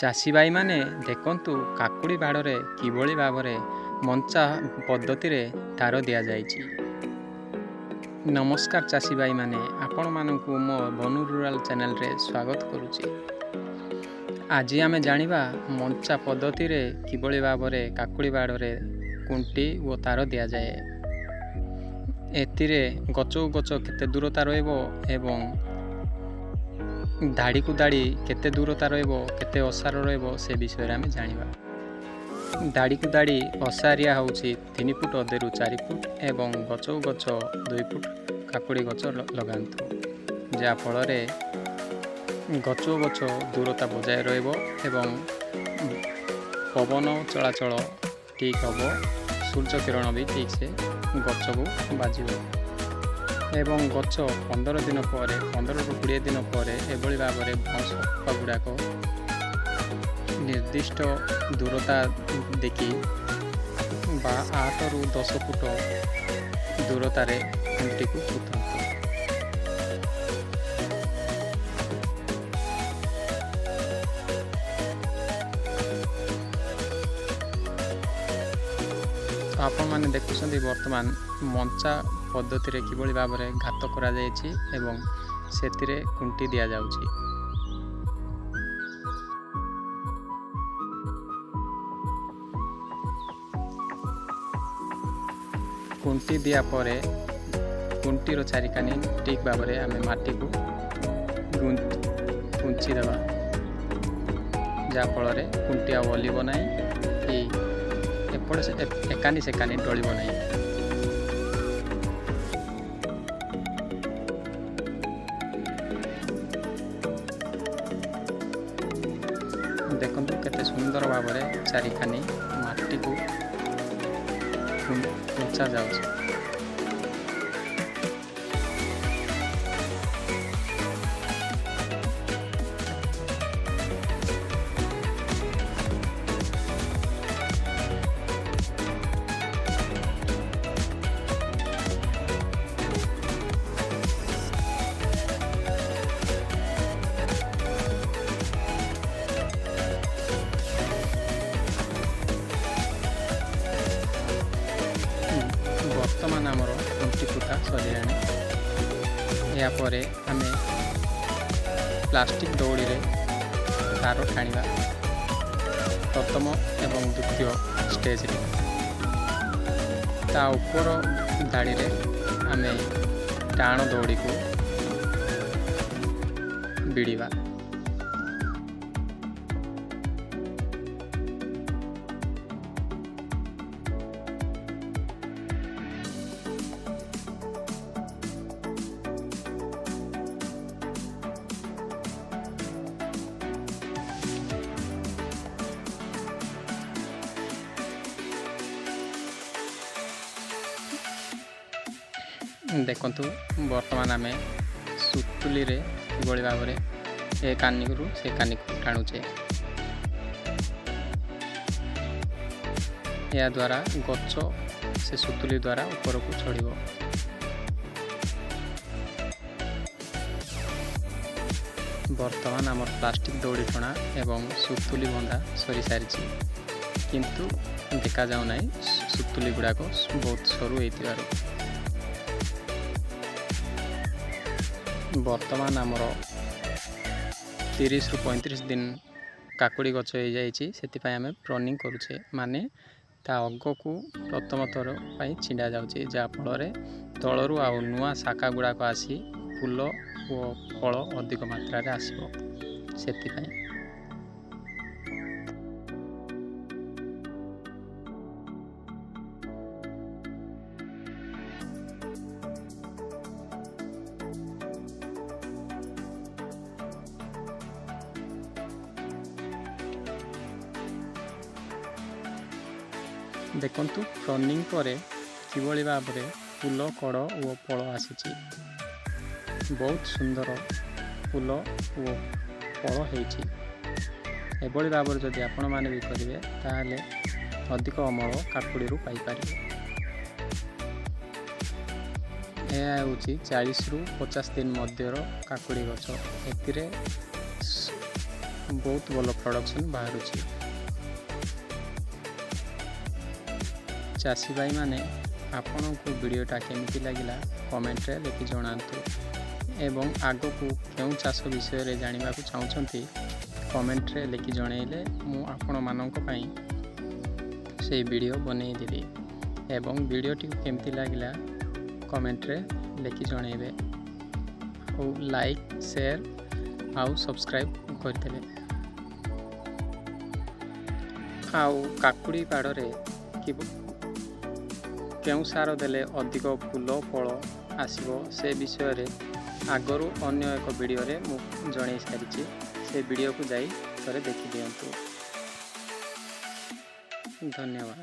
ଚାଷୀ ଭାଇମାନେ ଦେଖନ୍ତୁ କାକୁଡ଼ି ବାଡ଼ରେ କିଭଳି ଭାବରେ ମଞ୍ଚା ପଦ୍ଧତିରେ ତାର ଦିଆଯାଇଛି। ନମସ୍କାର ଚାଷୀ ଭାଇମାନେ, ଆପଣମାନଙ୍କୁ ମୋ ବନୁ ରୁରାଲ ଚ୍ୟାନେଲରେ ସ୍ୱାଗତ କରୁଛି। ଆଜି ଆମେ ଜାଣିବା ମଞ୍ଚା ପଦ୍ଧତିରେ କିଭଳି ଭାବରେ କାକୁଡ଼ି ବାଡ଼ରେ କୁଣ୍ଟି ଓ ତାର ଦିଆଯାଏ। ଏଥିରେ ଗଛକୁ ଗଛ କେତେ ଦୂରତା ରହିବ ଏବଂ ଧାଡ଼ିକୁ ଧାଡ଼ି କେତେ ଦୂରତା ରହିବ, କେତେ ଓସାର ରହିବ, ସେ ବିଷୟରେ ଆମେ ଜାଣିବା। ଧାଡ଼ିକୁ ଧାଡ଼ି ଓସାରିଆ ହେଉଛି 3 ଫୁଟ ଅଧେରୁ 4 ଫୁଟ ଏବଂ ଗଛକୁ ଗଛ 2 ଫୁଟ କାକୁଡ଼ି ଗଛ ଲଗାନ୍ତୁ, ଯାହାଫଳରେ ଗଛକୁ ଗଛ ଦୂରତା ବଜାୟ ରହିବ ଏବଂ ପବନ ଚଳାଚଳ ଠିକ୍ ହେବ, ସୂର୍ଯ୍ୟ କିରଣ ବି ଠିକ୍ସେ ଗଛକୁ ବାଜିବ ଏବଂ ଗଛ 15 ଦିନ ପରେ 15ରୁ 20 ଦିନ ପରେ ଏଭଳି ଭାବରେ ବାଉଁଶ ଗୁଡ଼ାକ ନିର୍ଦ୍ଦିଷ୍ଟ ଦୂରତା ଦେଖି ବା 8ରୁ 10 ଫୁଟ ଦୂରତାରେ ଖୁଣ୍ଟିକୁ ପୋତନ୍ତୁ। ଆପଣମାନେ ଦେଖୁଛନ୍ତି ବର୍ତ୍ତମାନ ମଞ୍ଚା ପଦ୍ଧତିରେ କିଭଳି ଭାବରେ ଘାତ କରାଯାଇଛି ଏବଂ ସେଥିରେ କୁଣ୍ଟି ଦିଆଯାଉଛି। କୁଣ୍ଟି ଦିଆ ପରେ କୁଣ୍ଟିର ଚାରିକାନି ଠିକ୍ ଭାବରେ ଆମେ ମାଟିକୁ କୁଞ୍ଚି ଦେବା, ଯାହାଫଳରେ କୁଣ୍ଟି ଆଉ ଓହ୍ଲିବ ନାହିଁ କି ଏକାନି ସେକାନି ଡଳିବ ନାହିଁ। ଦେଖନ୍ତୁ କେତେ ସୁନ୍ଦର ଭାବରେ ଚାରିକାନି ମାଟିକୁ କୁଞ୍ଚା ଯାଉଛି। ବର୍ତ୍ତମାନ ଆମର କୁଣ୍ଟି ପୁତା ସରିଲାଣି। ଏହାପରେ ଆମେ ପ୍ଲାଷ୍ଟିକ ଦଉଡ଼ିରେ ତାର ଟାଣିବା ପ୍ରଥମ ଏବଂ ଦ୍ୱିତୀୟ ଷ୍ଟେଜରେ। ତା ଉପର ଧାଡ଼ିରେ ଆମେ ଟାଣ ଦଉଡ଼ିକୁ ଭିଡ଼ିବା। ଦେଖନ୍ତୁ ବର୍ତ୍ତମାନ ଆମେ ସୁତୁଲିରେ କିଭଳି ଭାବରେ ଏ କାନିରୁ ସେ କାନିକୁ ଟାଣୁଛେ। ଏହା ଦ୍ୱାରା ଗଛ ସେ ସୁତୁଲି ଦ୍ୱାରା ଉପରକୁ ଚଢ଼ିବ। ବର୍ତ୍ତମାନ ଆମର ପ୍ଲାଷ୍ଟିକ ଦଉଡ଼ି ଟଣା ଏବଂ ସୁତୁଲି ବନ୍ଧା ସରିସାରିଛି, କିନ୍ତୁ ଦେଖାଯାଉ ନାହିଁ ସୁତୁଲି ଗୁଡ଼ାକ ବହୁତ ସରୁ ହେଇଥିବାରୁ। ବର୍ତ୍ତମାନ ଆମର 30ରୁ 35 ଦିନ କାକୁଡ଼ି ଗଛ ହେଇଯାଇଛି, ସେଥିପାଇଁ ଆମେ ପ୍ରନିଂ କରୁଛେ, ମାନେ ତା ଅଗକୁ ପ୍ରଥମ ଥର ପାଇଁ ଛିଣ୍ଡା ଯାଉଛି, ଯାହାଫଳରେ ତଳରୁ ଆଉ ନୂଆ ଶାଖା ଗୁଡ଼ାକ ଆସି ଫୁଲ ଓ ଫଳ ଅଧିକ ମାତ୍ରାରେ ଆସିବ। ସେଥିପାଇଁ ଦେଖନ୍ତୁ ପ୍ରନିଂ ପରେ କିଭଳି ଭାବରେ ଫୁଲ, କଡ଼ ଓ ଫଳ ଆସିଛି। ବହୁତ ସୁନ୍ଦର ଫୁଲ ଓ ଫଳ ହେଇଛି। ଏଭଳି ଭାବରେ ଯଦି ଆପଣମାନେ ବି କରିବେ ତାହେଲେ ଅଧିକ ଅମଳ କାକୁଡ଼ିରୁ ପାଇପାରିବେ। ଏହା ହେଉଛି 40ରୁ 50 ଦିନ ମଧ୍ୟର କାକୁଡ଼ି ଗଛ। ଏଥିରେ ବହୁତ ଭଲ ପ୍ରଡକ୍ସନ୍ ବାହାରୁଛି। ଚାଷୀ ଭାଇମାନେ ଆପଣଙ୍କୁ ଭିଡ଼ିଓଟା କେମିତି ଲାଗିଲା କମେଣ୍ଟରେ ଲେଖି ଜଣାନ୍ତୁ ଏବଂ ଆଗକୁ କେଉଁ ଚାଷ ବିଷୟରେ ଜାଣିବାକୁ ଚାହୁଁଛନ୍ତି କମେଣ୍ଟରେ ଲେଖି ଜଣାଇଲେ ମୁଁ ଆପଣମାନଙ୍କ ପାଇଁ ସେଇ ଭିଡ଼ିଓ ବନେଇଦେବି ଏବଂ ଭିଡ଼ିଓଟିକୁ କେମିତି ଲାଗିଲା କମେଣ୍ଟରେ ଲେଖି ଜଣାଇବେ ଆଉ ଲାଇକ୍ ସେୟାର ଆଉ ସବସ୍କ୍ରାଇବ୍ କରିଦେବେ। ଆଉ କାକୁଡ଼ି ବାଡ଼ରେ କେଉଁ ସାର ଦେଲେ ଅଧିକ ଫୁଲ ଫଳ ଆସିବ ସେ ବିଷୟରେ ଆଗରୁ ଅନ୍ୟ ଏକ ଭିଡ଼ିଓରେ ମୁଁ ଜଣାଇ ସାରିଛି। ସେ ଭିଡ଼ିଓକୁ ଯାଇ ଥରେ ଦେଖିଦିଅନ୍ତୁ। ଧନ୍ୟବାଦ।